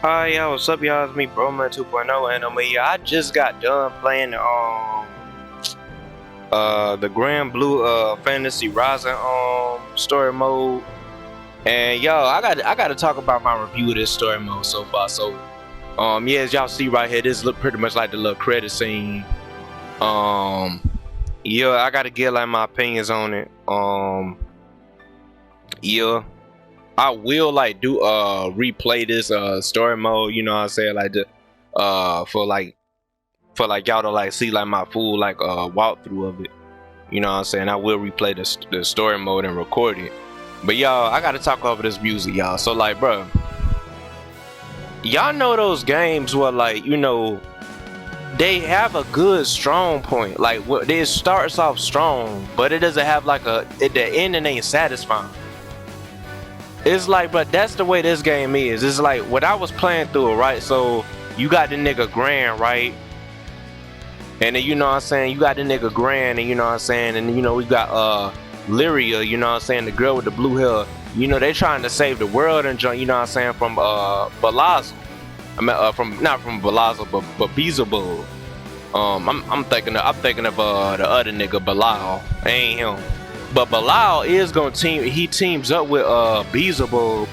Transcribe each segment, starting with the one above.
Hi, yeah, what's up, y'all? It's me, Broman 2.0, and yeah, I just got done playing the Granblue Fantasy Rising story mode, and y'all, I got to talk about my review of this story mode so far. So yeah, as y'all see right here, this look pretty much like the little credit scene. Um, yeah, I got to get like my opinions on it. Yeah. I will like do replay this story mode, you know what I'm saying, like the for like y'all to like see like my full like walkthrough of it. You know what I'm saying? I will replay the story mode and record it. But y'all, I gotta talk over this music, y'all. So like, bro, y'all know those games where like, you know, they have a good strong point. Like what it starts off strong, but it doesn't have like the ending ain't satisfying. It's like, but that's the way this game is. It's like when I was playing through it, right? So you got the nigga Grand, right? And then you know what I'm saying, you got the nigga Grand, and you know what I'm saying, and you know we got Lyria, you know what I'm saying, the girl with the blue hair. You know they trying to save the world and you know what I'm saying, from Balazar. I mean from not from Balazar but Beelzebub. I'm thinking of the other nigga Bilal. Ain't him. But Bilal is gonna he teams up with Beelzebub,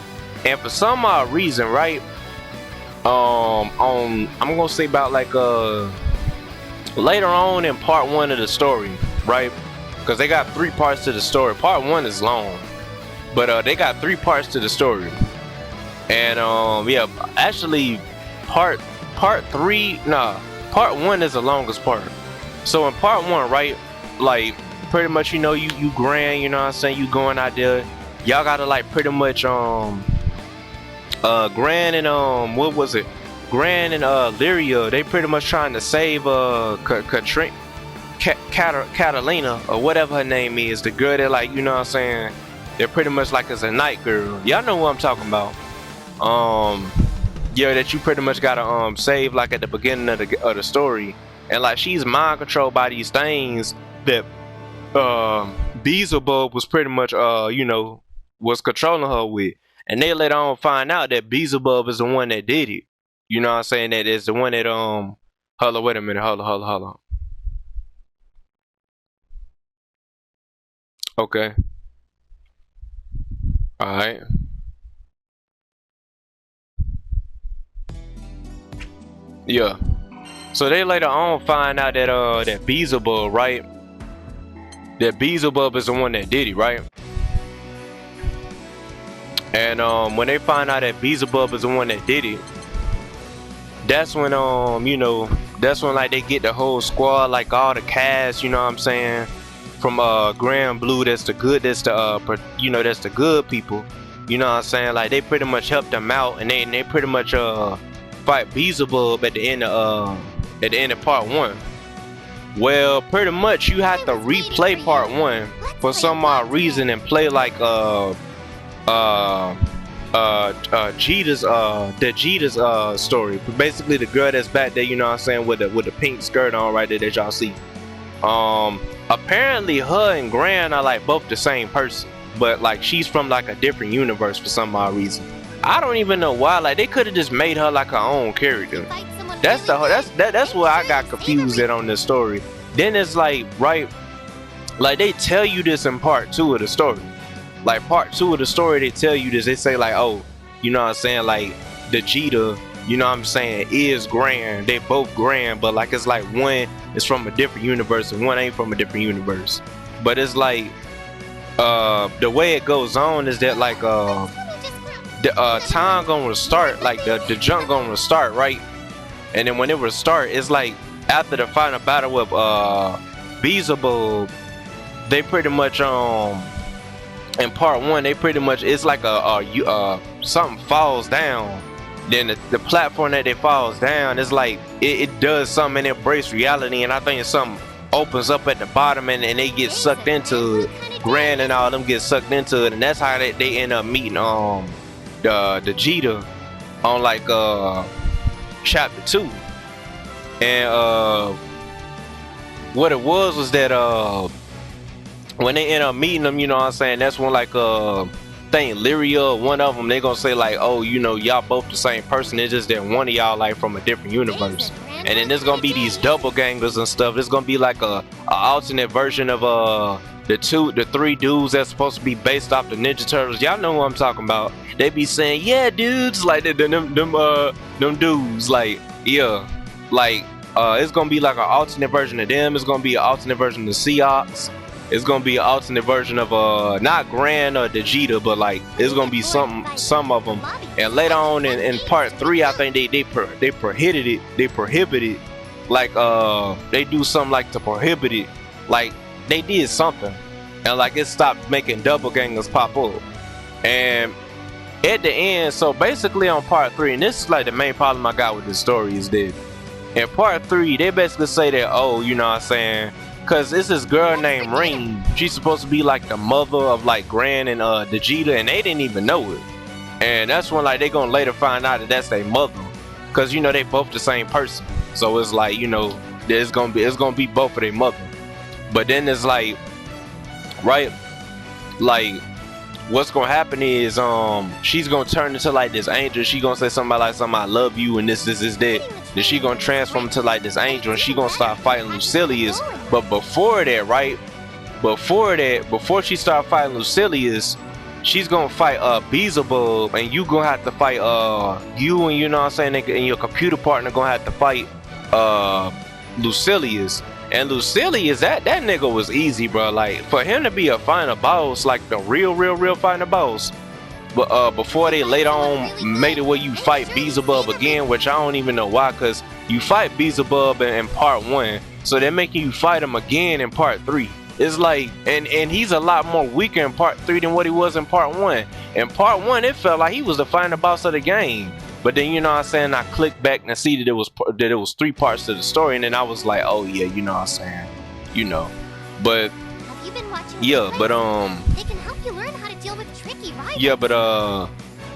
and for some odd reason, right? I'm gonna say about like later on in part one of the story, right? Because they got three parts to the story. Part one is long, but they got three parts to the story. And yeah, actually part three, nah, part one is the longest part. So in part one, right, like pretty much, you know, you Grand, you know what I'm saying, you going out there, y'all gotta like pretty much Grand and what was it, Grand and Lyria, they pretty much trying to save Catalina or whatever her name is, the girl that, like, you know what I'm saying, they're pretty much like as a night girl. Y'all know what I'm talking about. Yeah, that you pretty much gotta save like at the beginning of the story, and like she's mind controlled by these things that Beelzebub was pretty much you know, was controlling her with. And they later on find out that Beelzebub is the one that did it. You know what I'm saying? That is the one that hold on, wait a minute, hold on. Okay. Alright. Yeah. So they later on find out that that Beelzebub, right? That Beelzebub is the one that did it, right? And when they find out that Beelzebub is the one that did it, that's when you know, that's when like they get the whole squad, like all the cast, you know what I'm saying, from Granblue, that's the good, that's the you know, that's the good people, you know what I'm saying, like they pretty much help them out, and they pretty much fight Beelzebub at the end of part one. Well, pretty much you have to replay part one for some odd reason and play like Jeter's the Jeter's story. Basically the girl that's back there, you know what I'm saying, with the pink skirt on right there that y'all see. Apparently her and Gran are like both the same person, but like she's from like a different universe for some odd reason. I don't even know why. Like they could have just made her like her own character. That's where I got confused at on this story. Then it's like, right, like they tell you this in part two of the story. Like part two of the story, they tell you this. They say like, oh, you know what I'm saying, like the Jeter, you know what I'm saying, is Grand. They both Grand, but like it's like one is from a different universe and one ain't from a different universe. But it's like the way it goes on is that like the time gonna restart, like the junk gonna restart, right? And then when it restart, it's like after the final battle with Beelzebub, they pretty much in part one, they pretty much, it's like something falls down. Then the platform that it falls down is like it does something and it breaks reality, and I think something opens up at the bottom and they get sucked into it. Grand and all them get sucked into it, and that's how they end up meeting the Jeter on like chapter 2. And what it was that when they end up meeting them, you know what I'm saying, that's when like think Lyria, one of them, they gonna say like, oh, you know, y'all both the same person. It's just that one of y'all like from a different universe. And then there's gonna be these doppelgangers and stuff. It's gonna be like a alternate version of the three dudes that's supposed to be based off the Ninja Turtles. Y'all know what I'm talking about. They be saying, yeah, dudes, like them dudes, like, yeah, like it's gonna be like an alternate version of them. It's gonna be an alternate version of Seahawks. It's gonna be an alternate version of not Gran or Vegeta, but like it's gonna be some of them. And later on in part 3, I think they prohibited it. They prohibited, like they do something like to prohibit it, like they did something, and like it stopped making doppelgangers pop up. And at the end, so basically on part 3, and this is like the main problem I got with this story, is that in part 3 they basically say that, oh, you know what I'm saying, cause it's this girl named Ring. She's supposed to be like the mother of like Gran and Vegeta, and they didn't even know it. And that's when like they gonna later find out that that's their mother, cause you know they both the same person. So it's like, you know, it's gonna be both of their mother. But then it's like, right, like what's gonna happen is she's gonna turn into like this angel. She gonna say something like something, I love you, and this that. Then she gonna transform into like this angel, and she gonna start fighting Lucilius. But before that, right, before she start fighting Lucilius, she's gonna fight Beelzebub, and you gonna have to fight you, and you know what I'm saying, and your computer partner gonna have to fight Lucilius. And Lucilius, that nigga was easy, bro. Like for him to be a final boss, like the real final boss. But before they later on made it where you fight Beelzebub again, which I don't even know why, cause you fight Beelzebub in part 1, so they're making you fight him again in part 3. It's like, and he's a lot more weaker in part 3 than what he was in part 1. In part 1, it felt like he was the final boss of the game. But then, you know what I'm saying, I clicked back and see that it was 3 parts to the story, and then I was like, oh yeah, you know what I'm saying, you know. But have you been watching, yeah, but they can help you learn how to deal with tricky rivals. Yeah, but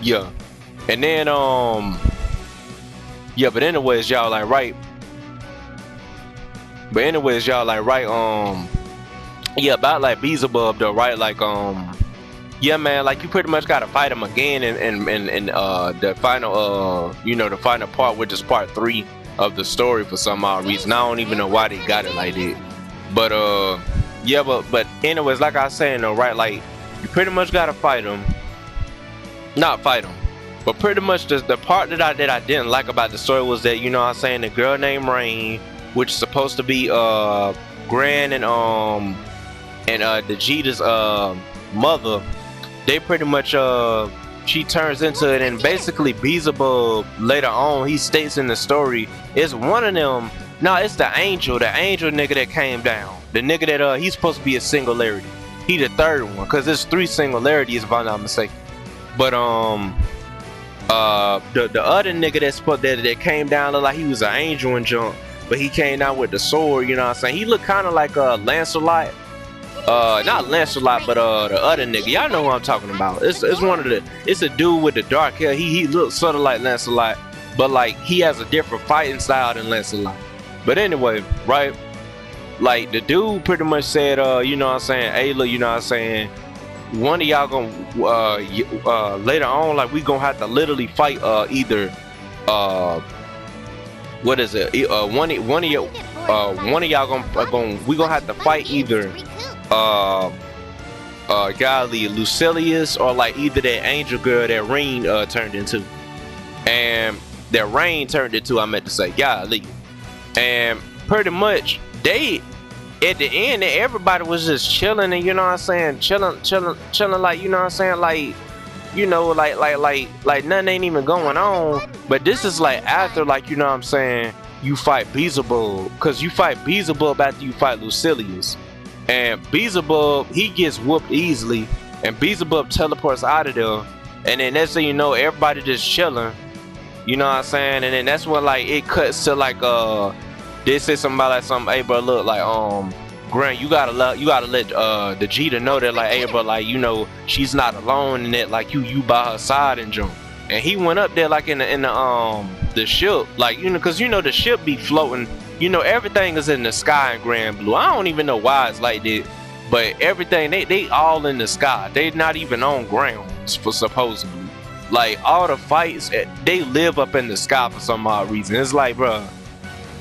yeah, and then yeah, but anyways, y'all like right. But anyways, y'all like right. Yeah, about like Beelzebub though, right? Like yeah, man, like you pretty much gotta fight him again in the final you know, the final part, which is part 3 of the story for some odd reason. I don't even know why they got it like that. But yeah, but anyways, like I was saying though, right? Like you pretty much gotta fight him. Not fight him, but pretty much the part that I didn't like about the story was that, you know what I'm saying, the girl named Rain, which is supposed to be Gran and Vegeta's mother, they pretty much she turns into it, and basically Beelzebub later on, he states in the story, it's one of them. No, it's the angel nigga that came down, the nigga that he's supposed to be a singularity. He the third one, because there's 3 singularities if I'm not mistaken. But the other nigga that came down looked like he was an angel and junk, but he came down with the sword, you know what I'm saying. He looked kind of like Lancelot. Not Lancelot, but the other nigga. Y'all know who I'm talking about. It's one of the. It's a dude with the dark hair. He looks sort of like Lancelot, but like he has a different fighting style than Lancelot. But anyway, right? Like the dude pretty much said, you know what I'm saying, Ayla, you know what I'm saying, one of y'all gonna later on, like we gonna have to literally fight either what is it? One of y'all gonna we gonna have to fight either golly, Lucilius, or like either that angel girl that Rain turned into, and that Rain turned into, I meant to say, golly. And pretty much they, at the end, everybody was just chilling, and you know what I'm saying, chilling like, you know what I'm saying, like, you know, like nothing ain't even going on. But this is like after, like, you know what I'm saying, you fight Beelzebub, because you fight Beelzebub after you fight Lucilius. And Beelzebub, he gets whooped easily, and Beelzebub teleports out of there, and then next thing you know, everybody just chilling, you know what I'm saying. And then that's when like it cuts to like they say something about like something, hey bro, look, like Grant, you gotta let the Vegeta know that, like, hey bro, like, you know, she's not alone, and that like you by her side and jump. And he went up there like in the ship, like, you know, cause you know the ship be floating, you know, everything is in the sky in Granblue. I don't even know why it's like that, But everything they all in the sky. They not even on ground for supposedly. Like all the fights, they live up in the sky for some odd reason. It's like, bro,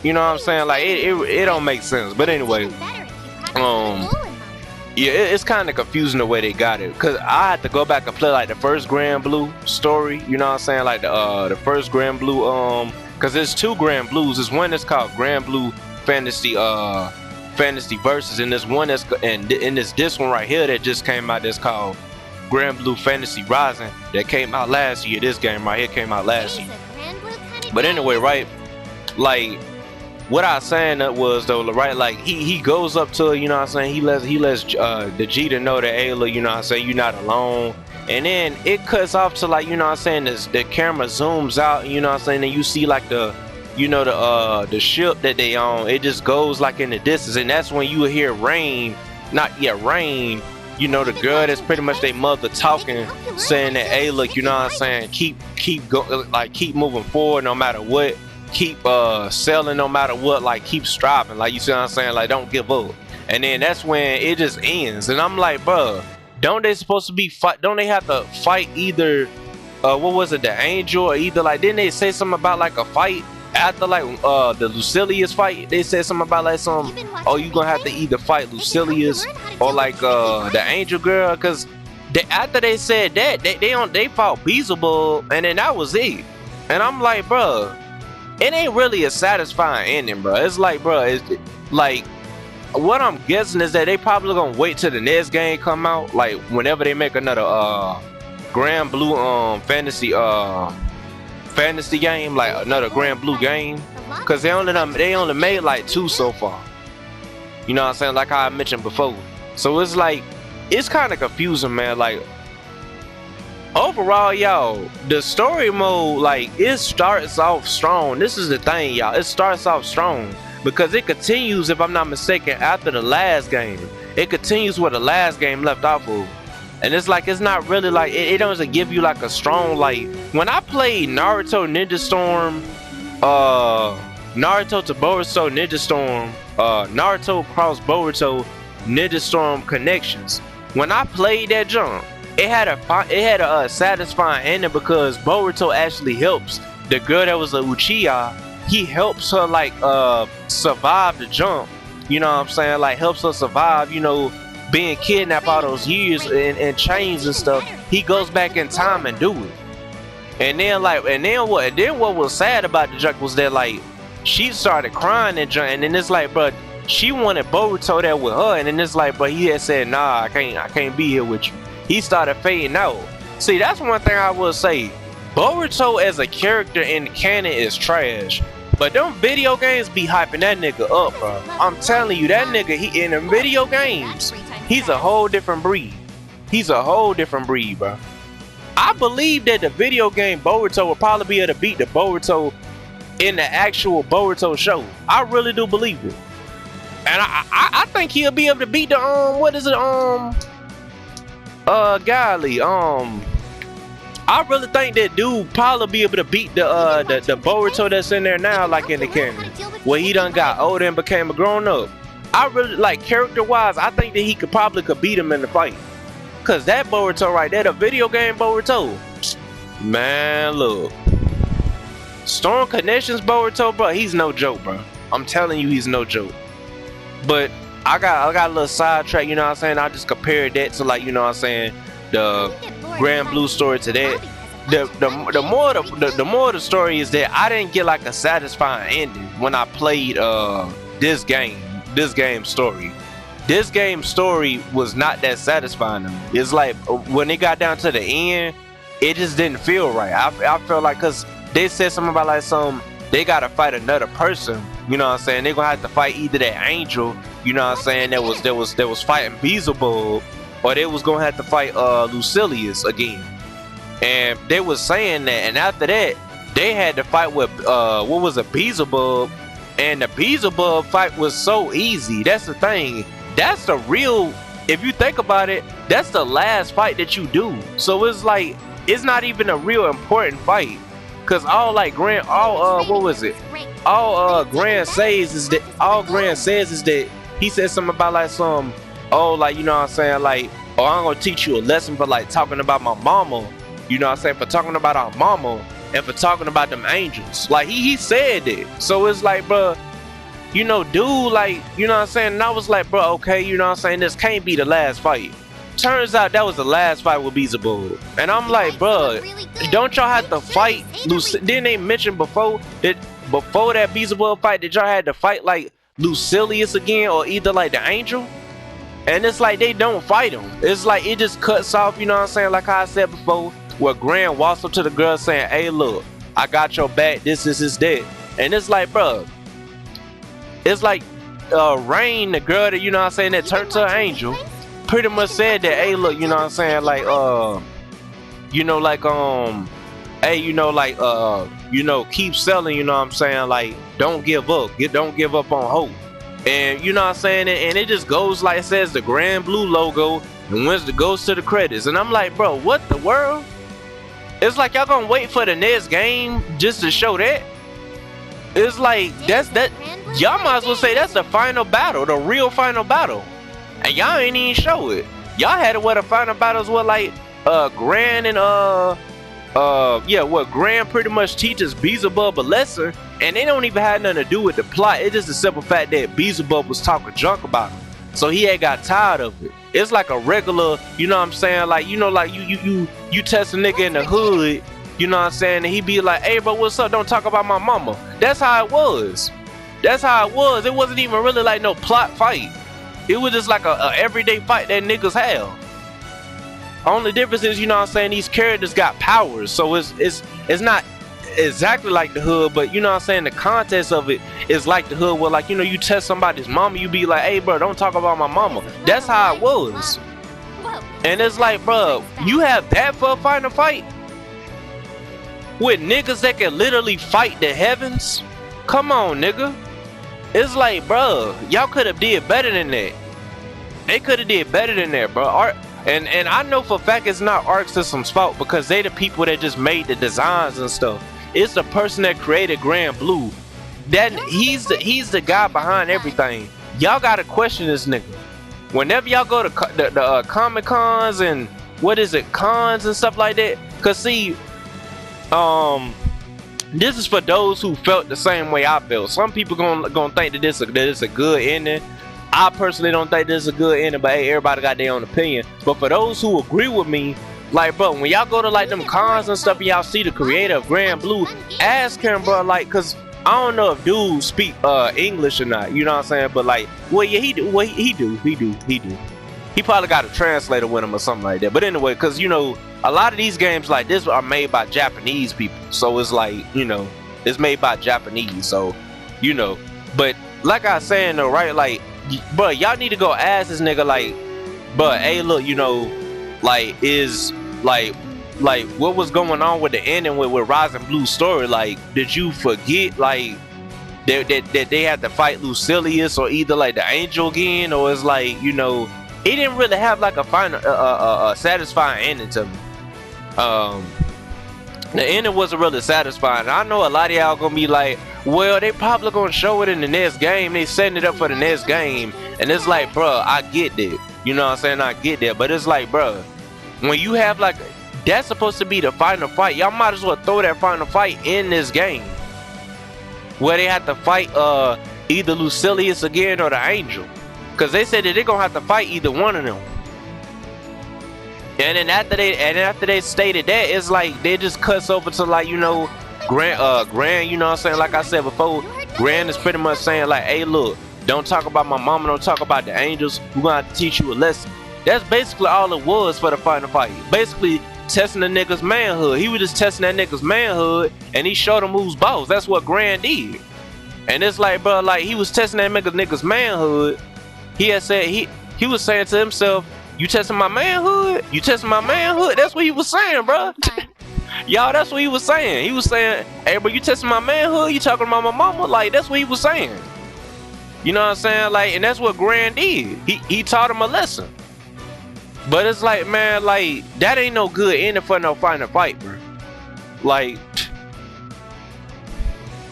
you know what I'm saying? Like it don't make sense. But anyway, yeah, it's kind of confusing the way they got it. Cause I had to go back and play like the first Granblue story. You know what I'm saying? Like the first Granblue. Cause there's two Granblues. There's one that's called Granblue Fantasy Versus, and there's one that's and this one right here that just came out that's called Granblue Fantasy Rising that came out last year. This game right here came out last year. But anyway, right, like what I was saying that was though, right, like he goes up to her, you know what I'm saying, he lets the Jeter know that Ayla, you know what I'm saying, you're not alone. And then it cuts off to like, you know what I'm saying, the camera zooms out, you know what I'm saying, and you see like the ship that they own. It just goes like in the distance, and that's when you hear Rain, you know, the girl that's pretty much their mother talking, saying that, hey, look, you know what I'm saying, keep moving forward no matter what, keep selling no matter what, like keep striving, like, you see what I'm saying, like don't give up. And then that's when it just ends, and I'm like, bruh, don't they supposed to be fight? Don't they have to fight either? What was it, the Angel, or either like didn't they say something about like a fight after like the Lucilius fight? They said something about like some, oh, you gonna have to either fight Lucilius or like the Angel girl, because after they said that they fought Beelzebub, and then that was it. And I'm like, bruh, it ain't really a satisfying ending, bruh. It's like, bruh, it's like, what I'm guessing is that they probably gonna wait till the next game come out, like whenever they make another Granblue fantasy game, like another Granblue game, because they only made like 2 so far, you know what I'm saying, like I mentioned before. So it's like, it's kind of confusing, man. Like overall, y'all, the story mode, like it starts off strong. This is the thing, y'all, it starts off strong because it continues, if I'm not mistaken, after the last game. It continues where the last game left off of. And it's like, it's not really like, it doesn't give you like a strong, like, when I played Naruto Ninja Storm, Naruto to Boruto Ninja Storm, Naruto Cross Boruto Ninja Storm Connections, when I played that jump, it had a satisfying ending because Boruto actually helps the girl that was a Uchiha. He helps her like survive the jump, you know what I'm saying, like helps her survive, you know, being kidnapped all those years in chains and stuff. He goes back in time and do it. And then what was sad about the junk was that like she started crying and junk, and then it's like, bro, she wanted Boruto there with her, and then it's like, but he had said, nah, I can't be here with you. He started fading out. See, that's one thing I will say, Boruto as a character in canon is trash. But them video games be hyping that nigga up, bro. I'm telling you, that nigga, he in the video games, he's a whole different breed. He's a whole different breed, bro. I believe that the video game Boruto will probably be able to beat the Boruto in the actual Boruto show. I really do believe it. And I think he'll be able to beat the what is it, golly, I really think that dude probably be able to beat the Boruto that's in there now, like in the canon, where he done got older and became a grown up. I really like, character wise, I think that he could beat him in the fight. Cause that Boruto right there, the video game Boruto, man, look, Storm Connections Boruto, bro, he's no joke, bro. I'm telling you, he's no joke. But I got a little sidetrack, you know what I'm saying. I just compared that to, like, you know what I'm saying, the Granblue story to that. The more of the story is that I didn't get like a satisfying ending when I played this game story. This game story was not that satisfying to me. It's like when it got down to the end, it just didn't feel right. I felt like, cause they said something about like they gotta fight another person, you know what I'm saying. They're gonna have to fight either that Angel, you know what I'm saying, that was fighting Beelzebub, or they was gonna have to fight Lucilius again. And they was saying that, and after that they had to fight with what was it, Beelzebub, and the Beelzebub fight was so easy. That's the thing. That's the real, if you think about it, that's the last fight that you do. So it's like, it's not even a real important fight. Cause all Gran says is that he said something about like oh, like, you know what I'm saying, like, oh, I'm gonna teach you a lesson for like talking about my mama, you know what I'm saying, for talking about our mama and for talking about them angels. Like he said it. So it's like, bro, you know, dude, like, you know what I'm saying, and I was like, bro, okay, you know what I'm saying, this can't be the last fight. Turns out that was the last fight with Beelzebub. And I'm like, bro, don't y'all have to fight didn't they mention before that Beelzebub fight that y'all had to fight like Lucilius again, or either like the angel? And it's like they don't fight him. It's like it just cuts off, you know what I'm saying, like how I said before, where Gran walks up to the girl saying, hey, look, I got your back, this is that. And it's like, bro, it's like Rain, the girl that, you know what I'm saying, that turned to an angel, pretty much said that, hey, look, you know what I'm saying, like, you know, like, hey, you know, like, you know, keep selling, you know what I'm saying, like, don't give up on hope. And you know what I'm saying, and it just goes like it says the Granblue logo, and once it goes to the credits, and I'm like, bro, what the world? It's like y'all gonna wait for the next game just to show that? It's like that y'all might as well say that's the final battle, the real final battle, and y'all ain't even show it. Y'all had it where the final battles were like Gran and what Gran pretty much teaches Beelzebub a lesson, and they don't even have nothing to do with the plot. It's just the simple fact that Beelzebub was talking junk about him, so he had got tired of it. It's like a regular, you know what I'm saying, like, you know, like you test a nigga in the hood, you know what I'm saying, and he be like, hey bro, what's up, don't talk about my mama. That's how it was. It wasn't even really like no plot fight. It was just like a everyday fight that niggas have. Only difference is, you know what I'm saying, these characters got powers, so it's not exactly like the hood, but you know what I'm saying, the context of it is like the hood, where, like, you know, you test somebody's mama, you be like, hey bro, don't talk about my mama. That's how it was. And it's like, bro, you have that for a final fight with niggas that can literally fight the heavens? Come on, nigga. It's like, bro, y'all could have did better than that. They could have did better than that, bro. And I know for a fact it's not Arc System's fault, because they the people that just made the designs and stuff. It's the person that created Granblue. That he's the guy behind everything. Y'all gotta question this nigga. Whenever y'all go to the Comic Cons and cons and stuff like that. Cause see, this is for those who felt the same way I felt. Some people gonna think that this is a good ending. I personally don't think this is a good ending, but hey, everybody got their own opinion. But for those who agree with me, like, bro, when y'all go to like them cons and stuff and y'all see the creator of Granblue, ask him, bro, like, cause I don't know if dudes speak English or not, you know what I'm saying? But like, well, yeah, he do. Well, he do. He probably got a translator with him or something like that. But anyway, cause you know, a lot of these games like this are made by Japanese people, so it's like, you know, it's made by Japanese, so you know. But like I was saying though, right, like, bro, y'all need to go ask this nigga, like, bro, hey, look, you know, like, is like what was going on with the ending with Rising Blue's story? Like, did you forget like that they had to fight Lucilius or either like the angel again, or it's like, you know, it didn't really have like a final satisfying ending to me. The ending wasn't really satisfying. I know a lot of y'all gonna be like, well, they probably gonna show it in the next game. They setting it up for the next game. And it's like, bro, I get that. You know what I'm saying? I get that. But it's like, bro, when you have like, that's supposed to be the final fight. Y'all might as well throw that final fight in this game, where they have to fight either Lucilius again or the angel. Cause they said that they're gonna have to fight either one of them. And then after they stated that, it's like they just cuts over to like, you know, Gran, you know what I'm saying? Like I said before, Gran is pretty much saying like, hey, look, don't talk about my mama, don't talk about the angels. We're gonna have to teach you a lesson. That's basically all it was for the final fight. Basically testing the nigga's manhood. He was just testing that nigga's manhood, and he showed him who's boss. That's what Gran did. And it's like, bro, like, he was testing that nigga's manhood. He had said, he was saying to himself, you testing my manhood? You testing my manhood? That's what he was saying, bro. Y'all, that's what he was saying. He was saying, hey, bro, you testing my manhood? You talking about my mama? Like, that's what he was saying. You know what I'm saying? Like, and that's what Gran did. He taught him a lesson. But it's like, man, like, that ain't no good ending for no final fight, bro. Like,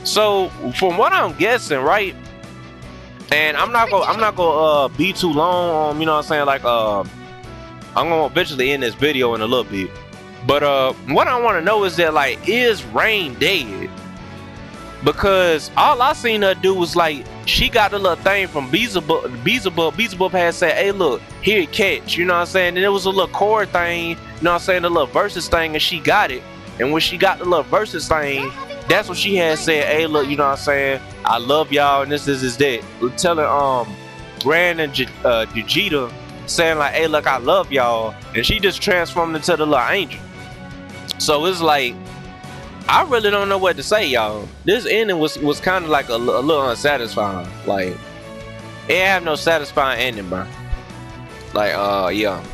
so from what I'm guessing, right? And I'm not gonna be too long. You know what I'm saying? Like I'm gonna eventually end this video in a little bit. But what I want to know is that, like, is Rain dead? Because all I seen her do was, like, she got the little thing from Beelzebub. Beelzebub had said, hey, look, here, catch. You know what I'm saying? And it was a little chord thing, you know what I'm saying? The little verses thing, and she got it. And when she got the little verses thing, that's what she had said, hey, look, you know what I'm saying? I love y'all, and this is that. Telling Gran and Vegeta, saying, like, hey, look, I love y'all. And she just transformed into the little angel. So it's like, I really don't know what to say, y'all. This ending was kind of like a little unsatisfying. Like, it have no satisfying ending, bro. Like, yeah.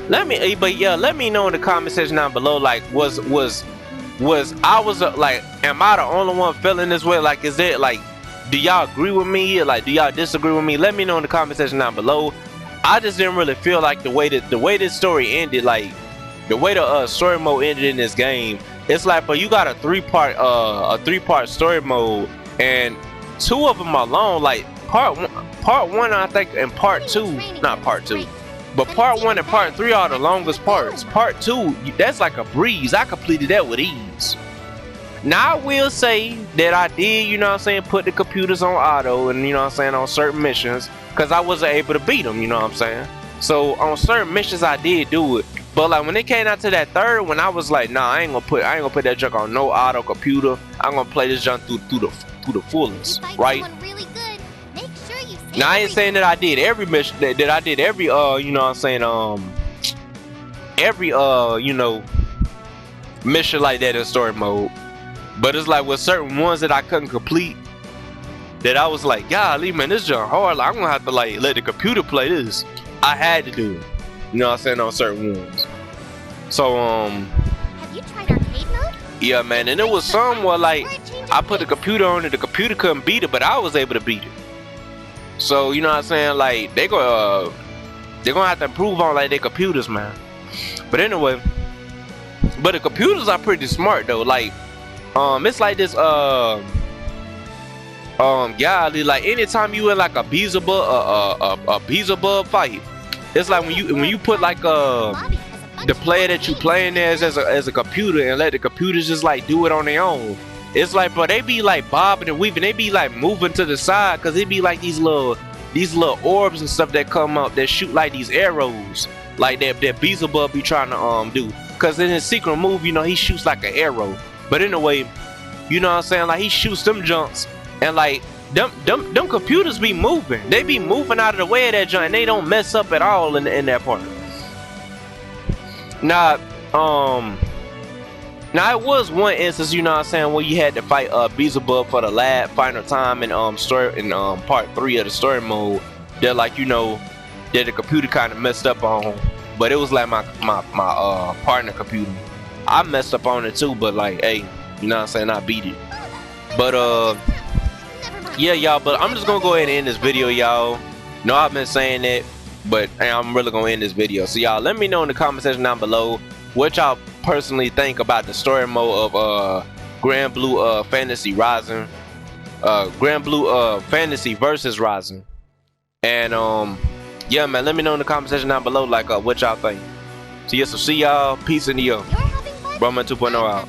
Let me know in the comment section down below. Like, was like, am I the only one feeling this way? Like, is it like, do y'all agree with me? Like, do y'all disagree with me? Let me know in the comment section down below. I just didn't really feel like the way this story ended, like the way the story mode ended in this game. It's like, but you got a three-part story mode, and two of them are long. Like part one, I think, and part two, not part two, but part one and part three are the longest parts. Part two, that's like a breeze. I completed that with ease. Now I will say that I did, you know what I'm saying, put the computers on auto, and you know what I'm saying, on certain missions, because I wasn't able to beat them, you know what I'm saying. So on certain missions I did do it. But like when it came out to that third one, I was like, nah, I ain't gonna put that junk on no auto computer. I'm gonna play this junk through the fullest, right? Really good. Make sure you now I ain't saying that I did every mission, that I did every you know what I'm saying, every you know, mission like that in story mode. But it's like with certain ones that I couldn't complete, that I was like, golly, man, this junk hard. Like, I'm gonna have to like let the computer play this. I had to do it. You know what I'm saying, on certain ones. So have you tried arcade mode? Yeah, man, and it was some where like I put the computer on it, the computer couldn't beat it, but I was able to beat it. So you know what I'm saying, like they're gonna have to improve on like their computers, man. But anyway, but the computers are pretty smart though. Like it's like this golly, like anytime you in like a Beelzebub fight, it's like when you put like the player that you playing as a computer, and let the computers just like do it on their own. It's like, bro, they be like bobbing and weaving, they be like moving to the side, cause it be like these little orbs and stuff that come up that shoot like these arrows, like that Beelzebub be trying to do. Cause in his secret move, you know, he shoots like an arrow. But anyway, you know what I'm saying, like he shoots them jumps, and like them computers be moving. They be moving out of the way of that junk, and they don't mess up at all in that part. Now it was one instance, you know what I'm saying, where you had to fight Beelzebub for the last final time in part 3 of the story mode. That, like, you know, that the computer kind of messed up on, but it was like my partner computer. I messed up on it too, but like, hey, you know what I'm saying, I beat it. But yeah, y'all, but I'm just gonna go ahead and end this video, y'all. No, I've been saying that, but hey, I'm really gonna end this video. So y'all, let me know in the comment section down below what y'all personally think about the story mode of Granblue Fantasy Rising, Granblue Fantasy versus Rising. And yeah, man, let me know in the comment section down below, like, what y'all think. So yeah, so see y'all, peace in the Broman 2.0 out.